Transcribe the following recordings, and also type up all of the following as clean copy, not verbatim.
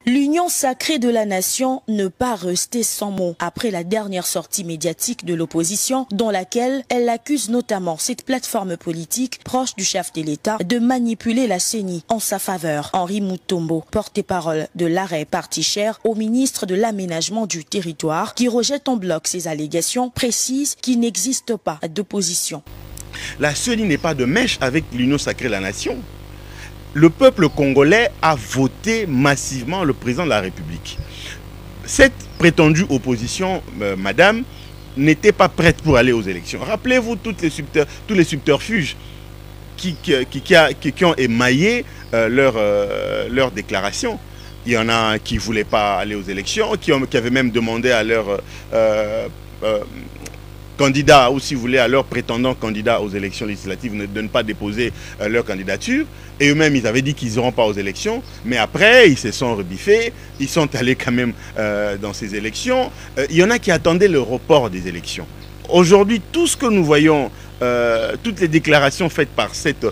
L'union sacrée de la nation ne pas rester sans mots après la dernière sortie médiatique de l'opposition dans laquelle elle accuse notamment cette plateforme politique proche du chef de l'État de manipuler la CENI en sa faveur. Henri Mutombo, porte-parole de l'arrêt parti cher au ministre de l'Aménagement du Territoire qui rejette en bloc ces allégations, précise qu'il n'existe pas d'opposition. La CENI n'est pas de mèche avec l'union sacrée de la nation. Le peuple congolais a voté massivement le président de la République. Cette prétendue opposition, madame, n'était pas prête pour aller aux élections. Rappelez-vous tous les subterfuges qui ont émaillé leur déclaration. Il y en a qui ne voulaient pas aller aux élections, qui avaient même demandé à leur candidats, ou si vous voulez, à leurs prétendants candidats aux élections législatives de ne pas déposer leur candidature. Et eux-mêmes, ils avaient dit qu'ils n'iront pas aux élections. Mais après, ils se sont rebiffés. Ils sont allés quand même dans ces élections. Il y en a qui attendaient le report des élections. Aujourd'hui, tout ce que nous voyons, toutes les déclarations faites par cette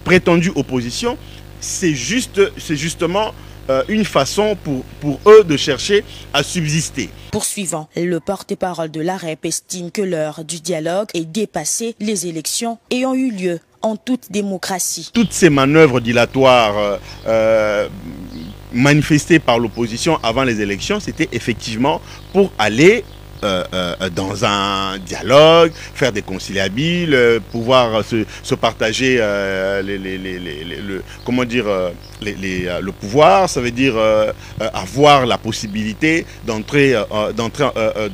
prétendue opposition, c'est justement une façon pour eux de chercher à subsister. Poursuivant, le porte-parole de l'AREP estime que l'heure du dialogue est dépassée, les élections ayant eu lieu en toute démocratie. Toutes ces manœuvres dilatoires manifestées par l'opposition avant les élections, c'était effectivement pour aller dans un dialogue, faire des conciliabiles, pouvoir se partager le pouvoir, ça veut dire avoir la possibilité d'entrer dans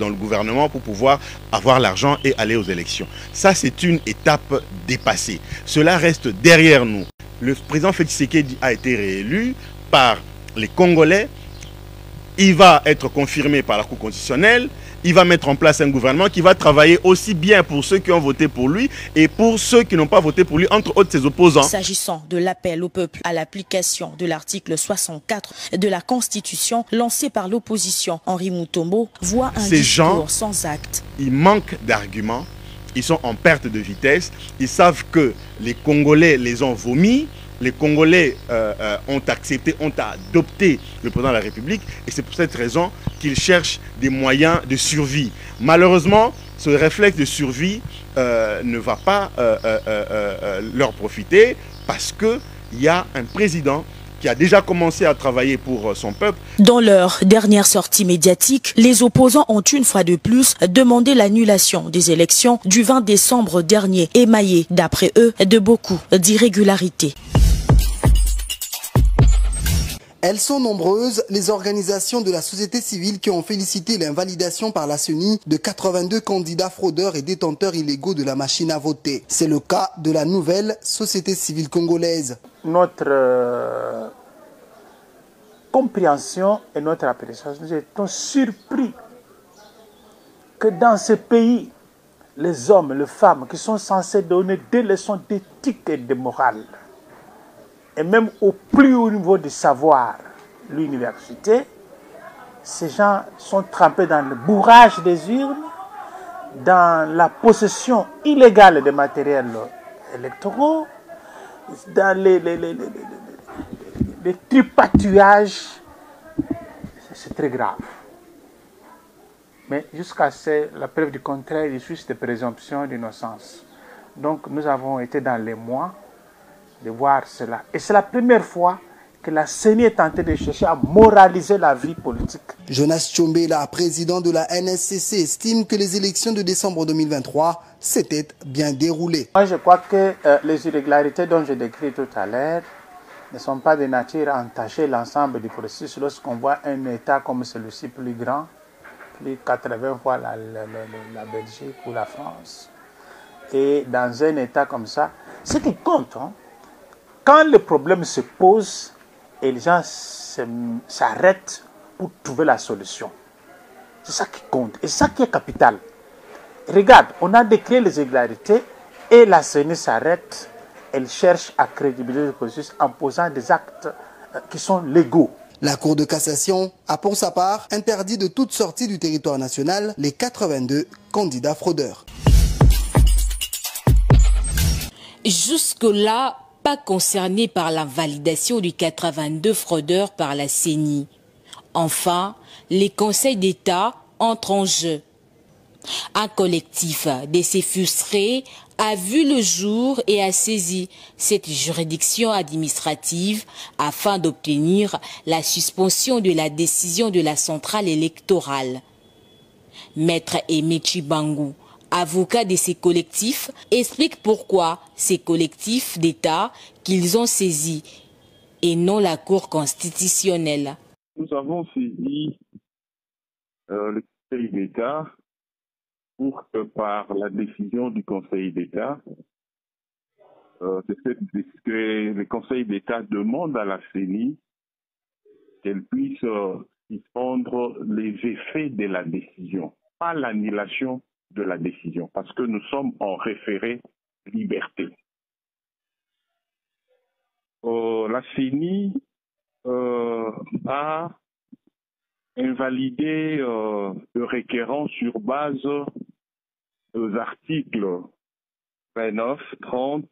le gouvernement pour pouvoir avoir l'argent et aller aux élections. Ça, c'est une étape dépassée. Cela reste derrière nous. Le président Félix Tshisekedi a été réélu par les Congolais. Il va être confirmé par la Cour constitutionnelle. Il va mettre en place un gouvernement qui va travailler aussi bien pour ceux qui ont voté pour lui et pour ceux qui n'ont pas voté pour lui, entre autres ses opposants. S'agissant de l'appel au peuple à l'application de l'article 64 de la Constitution lancé par l'opposition, Henri Mutombo voit un discours sans acte. Ils manquent d'arguments, ils sont en perte de vitesse, ils savent que les Congolais les ont vomis. Les Congolais ont accepté, ont adopté le président de la République et c'est pour cette raison qu'ils cherchent des moyens de survie. Malheureusement, ce réflexe de survie ne va pas leur profiter parce qu'il y a un président qui a déjà commencé à travailler pour son peuple. Dans leur dernière sortie médiatique, les opposants ont une fois de plus demandé l'annulation des élections du 20 décembre dernier, émaillées, d'après eux, de beaucoup d'irrégularités. Elles sont nombreuses, les organisations de la société civile qui ont félicité l'invalidation par la CENI de 82 candidats fraudeurs et détenteurs illégaux de la machine à voter. C'est le cas de la nouvelle société civile congolaise. Notre compréhension et notre appréciation, nous étions surpris que dans ce pays, les hommes, les femmes qui sont censés donner des leçons d'éthique et de morale, et même au plus haut niveau du savoir, l'université, ces gens sont trempés dans le bourrage des urnes, dans la possession illégale des matériels électoraux, dans les tripatouillages. C'est très grave. Mais jusqu'à la preuve du contraire, il y a juste des présomptions d'innocence. Donc nous avons été dans les mois de voir cela. Et c'est la première fois que la CENI est tentée de chercher à moraliser la vie politique. Jonas Tchombela, président de la NSCC, estime que les élections de décembre 2023 s'étaient bien déroulées. Moi, je crois que les irrégularités dont je décris tout à l'heure ne sont pas de nature à entacher l'ensemble du processus. Lorsqu'on voit un État comme celui-ci plus grand, plus 80 fois la Belgique ou la France, et dans un État comme ça, ce qui compte, quand le problème se pose et les gens s'arrêtent pour trouver la solution. C'est ça qui compte et c'est ça qui est capital. Regarde, on a déclaré les irrégularités et la CENI s'arrête. Elle cherche à crédibiliser le processus en posant des actes qui sont légaux. La Cour de cassation a pour sa part interdit de toute sortie du territoire national les 82 candidats fraudeurs. Jusque-là, pas concerné par la validation du 82 fraudeurs par la CENI. Enfin, les conseils d'État entrent en jeu. Un collectif de ces frustrés a vu le jour et a saisi cette juridiction administrative afin d'obtenir la suspension de la décision de la centrale électorale. Maître Aimé Chibangu, avocat de ces collectifs, explique pourquoi ces collectifs d'État qu'ils ont saisis et non la Cour constitutionnelle. Nous avons saisi le Conseil d'État pour que par la décision du Conseil d'État, que le Conseil d'État demande à la CENI qu'elle puisse suspendre les effets de la décision, pas l'annulation de la décision, parce que nous sommes en référé liberté. La CENI a invalidé le requérant sur base aux articles 29, 30,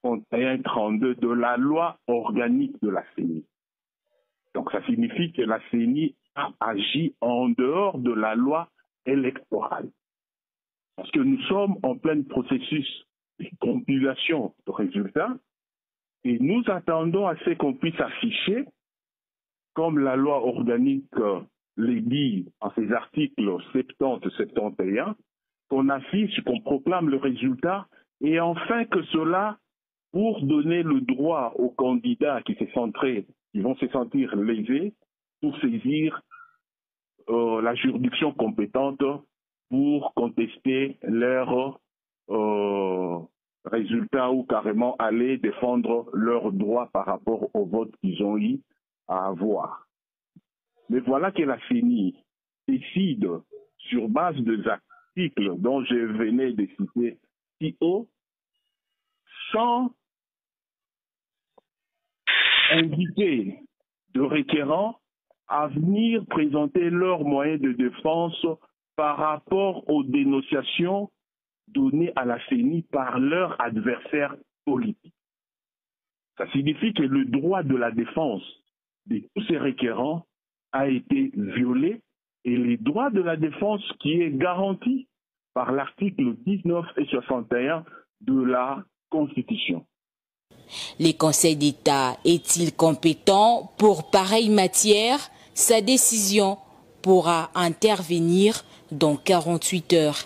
31 et 32 de la loi organique de la CENI. Donc ça signifie que la CENI a agi en dehors de la loi électorale. Parce que nous sommes en plein processus de compilation de résultats et nous attendons à ce qu'on puisse afficher, comme la loi organique les dit en ses articles 70 et 71, qu'on affiche, qu'on proclame le résultat, et enfin que cela, pour donner le droit aux candidats qui vont se sentir lésés, pour saisir la juridiction compétente pour contester leurs résultats ou carrément aller défendre leurs droits par rapport au vote qu'ils ont eu à avoir. Mais voilà que la CENI décide sur base des articles dont je venais de citer si haut, sans inviter de requérants à venir présenter leurs moyens de défense par rapport aux dénonciations données à la CENI par leurs adversaires politiques. Ça signifie que le droit de la défense de tous ces requérants a été violé et les droits de la défense qui est garanti par l'article 19 et 61 de la Constitution. Le Conseil d'État est-il compétent pour pareille matière? Sa décision pourra intervenir dans 48 heures.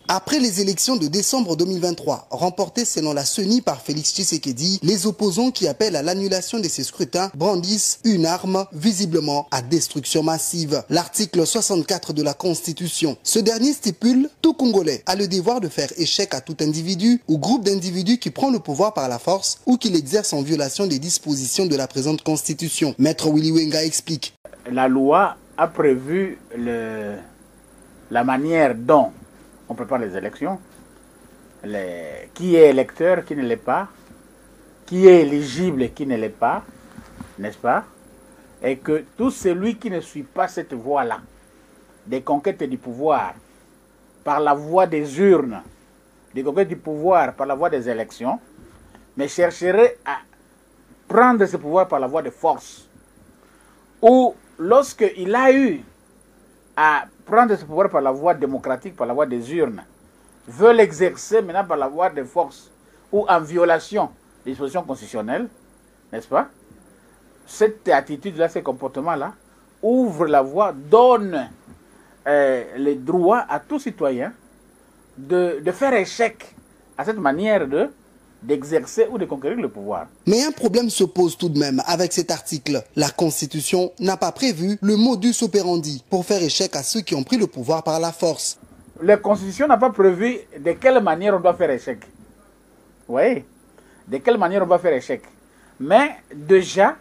Après les élections de décembre 2023, remportées selon la CENI par Félix Tshisekedi, les opposants qui appellent à l'annulation de ces scrutins brandissent une arme visiblement à destruction massive. L'article 64 de la Constitution. Ce dernier stipule « Tout Congolais a le devoir de faire échec à tout individu ou groupe d'individus qui prend le pouvoir par la force ou qui l'exerce en violation des dispositions de la présente Constitution ». Maître Willy Wenga explique. La loi a prévu la manière dont on prépare les élections, qui est électeur, qui ne l'est pas, qui est éligible et qui ne l'est pas, n'est-ce pas? Et que tout celui qui ne suit pas cette voie-là, des conquêtes du pouvoir, par la voie des urnes, des conquêtes du pouvoir par la voie des élections, mais chercherait à prendre ce pouvoir par la voie de force. Ou lorsqu'il a eu à prendre ce pouvoir par la voie démocratique, par la voie des urnes, veut l'exercer maintenant par la voie de force ou en violation des dispositions constitutionnelles, n'est-ce pas? Cette attitude-là, ces comportements-là, ouvre la voie, donne les droits à tout citoyen de faire échec à cette manière d'exercer ou de conquérir le pouvoir. Mais un problème se pose tout de même avec cet article. La Constitution n'a pas prévu le modus operandi pour faire échec à ceux qui ont pris le pouvoir par la force. La Constitution n'a pas prévu de quelle manière on doit faire échec. Vous voyez? De quelle manière on doit faire échec. Mais déjà,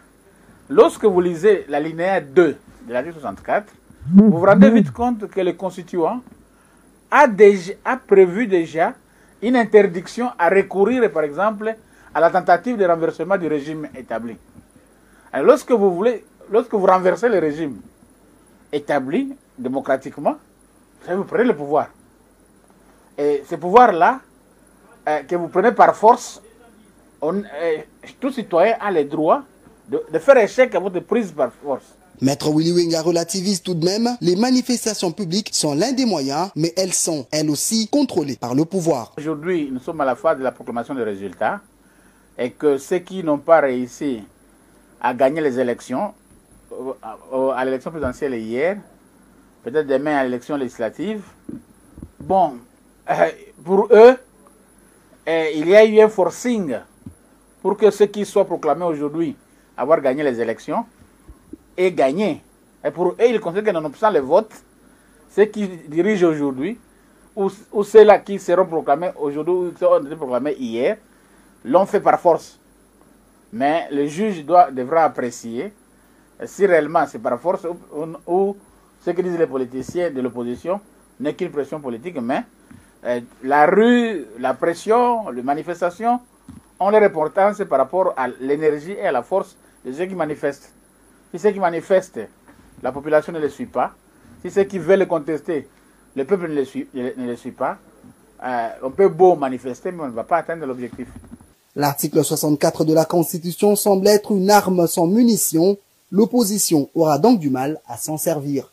lorsque vous lisez l'alinéa 2 de l'article 64, vous vous rendez vite compte que le Constituant a prévu déjà une interdiction à recourir, par exemple, à la tentative de renversement du régime établi. Alors, lorsque vous renversez le régime établi démocratiquement, vous prenez le pouvoir. Et ce pouvoir-là, que vous prenez par force, tout citoyen a le droit de faire échec à votre prise par force. Maître Willy Wenga relativise tout de même, les manifestations publiques sont l'un des moyens, mais elles sont, elles aussi, contrôlées par le pouvoir. Aujourd'hui, nous sommes à la phase de la proclamation des résultats et que ceux qui n'ont pas réussi à gagner les élections, à l'élection présidentielle hier, peut-être demain à l'élection législative, bon, pour eux, il y a eu un forcing pour que ceux qui soient proclamés aujourd'hui avoir gagné les élections aient gagné. Et pour eux, ils considèrent que nonobstant les votes, ceux qui dirigent aujourd'hui, ou ceux-là qui seront proclamés aujourd'hui, ou qui ont été proclamés hier, l'ont fait par force. Mais le juge devra apprécier si réellement c'est par force ou ce que disent les politiciens de l'opposition n'est qu'une pression politique, mais la rue, la pression, les manifestations ont leur importance par rapport à l'énergie et à la force de ceux qui manifestent. Si ceux qui manifestent, la population ne les suit pas. Si ceux qui veulent les contester, le peuple ne les suit pas. On peut beau manifester, mais on ne va pas atteindre l'objectif. L'article 64 de la Constitution semble être une arme sans munition. L'opposition aura donc du mal à s'en servir.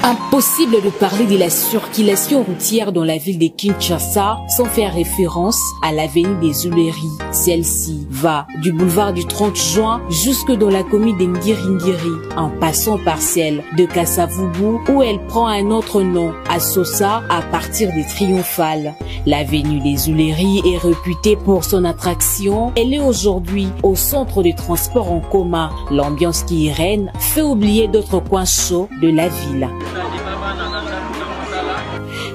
Impossible de parler de la circulation routière dans la ville de Kinshasa sans faire référence à l'avenue des Huileries. Celle-ci va du boulevard du 30 juin jusque dans la commune de Ngiri-Ngiri, en passant par celle de Kassavubu où elle prend un autre nom, à Sosa, à partir des Triomphales. L'avenue des Huileries est réputée pour son attraction. Elle est aujourd'hui au centre des transports en commun. L'ambiance qui y règne fait oublier d'autres coins chauds de la ville.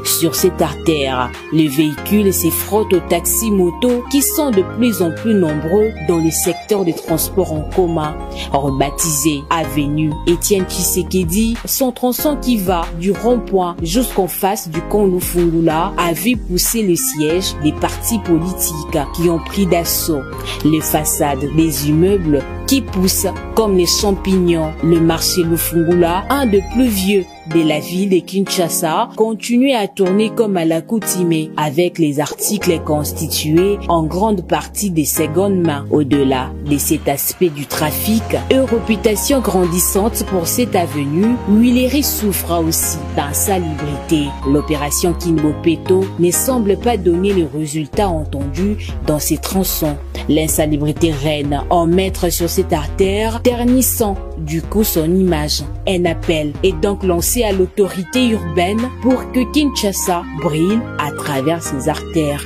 Sur cette artère, les véhicules se frottent aux taxis-motos qui sont de plus en plus nombreux dans les secteurs de transport en commun. Rebaptisé Avenue Étienne Tshisekedi, son tronçon qui va du rond-point jusqu'en face du camp Lufungula a vu pousser le siège des partis politiques qui ont pris d'assaut les façades des immeubles qui poussent comme les champignons. Le marché Lufungula, un des plus vieux de la ville de Kinshasa, continue à tourner comme à l'accoutumée avec les articles constitués en grande partie des secondes mains. Au-delà de cet aspect du trafic, une réputation grandissante pour cette avenue, Huileries souffre aussi d'insalubrité. L'opération Kinbopeto ne semble pas donner les résultats entendus dans ces tronçons. L'insalubrité règne en maître sur cette artère, ternissant du coup son image. Un appel est donc lancé à l'autorité urbaine pour que Kinshasa brille à travers ses artères.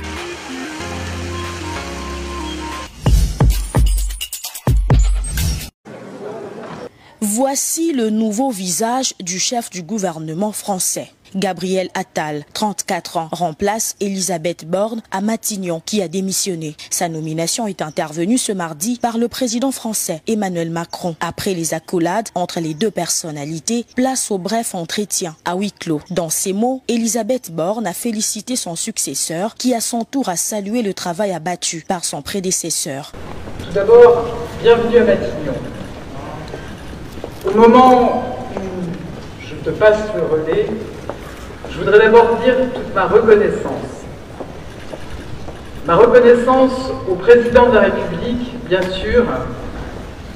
Voici le nouveau visage du chef du gouvernement français. Gabriel Attal, 34 ans, remplace Elisabeth Borne à Matignon, qui a démissionné. Sa nomination est intervenue ce mardi par le président français Emmanuel Macron. Après les accolades entre les deux personnalités, place au bref entretien à huis clos. Dans ces mots, Elisabeth Borne a félicité son successeur, qui à son tour a salué le travail abattu par son prédécesseur. Tout d'abord, bienvenue à Matignon. Au moment où je te passe le relais, je voudrais d'abord dire toute ma reconnaissance. Ma reconnaissance au président de la République, bien sûr,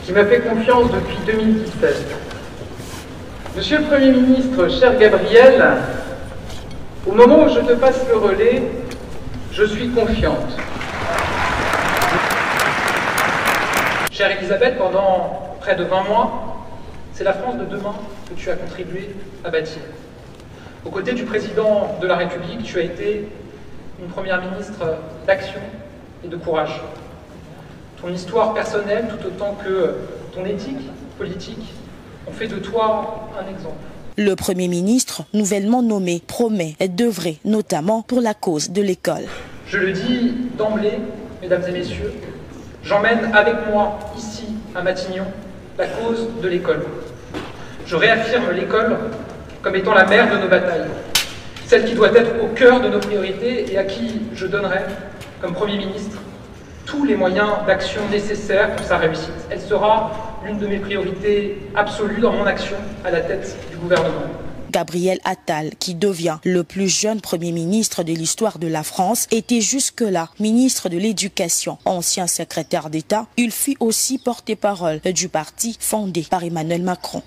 qui m'a fait confiance depuis 2017. Monsieur le Premier ministre, cher Gabriel, au moment où je te passe le relais, je suis confiante. Chère Elisabeth, pendant près de 20 mois, c'est la France de demain que tu as contribué à bâtir. Aux côtés du président de la République, tu as été une première ministre d'action et de courage. Ton histoire personnelle, tout autant que ton éthique politique, ont fait de toi un exemple. Le Premier ministre, nouvellement nommé, promet d'œuvrer notamment pour la cause de l'école. Je le dis d'emblée, mesdames et messieurs, j'emmène avec moi, ici, à Matignon, la cause de l'école. Je réaffirme l'école comme étant la mère de nos batailles, celle qui doit être au cœur de nos priorités et à qui je donnerai, comme Premier ministre, tous les moyens d'action nécessaires pour sa réussite. Elle sera l'une de mes priorités absolues dans mon action à la tête du gouvernement. Gabriel Attal, qui devient le plus jeune Premier ministre de l'histoire de la France, était jusque-là ministre de l'Éducation. Ancien secrétaire d'État, il fut aussi porte-parole du parti fondé par Emmanuel Macron.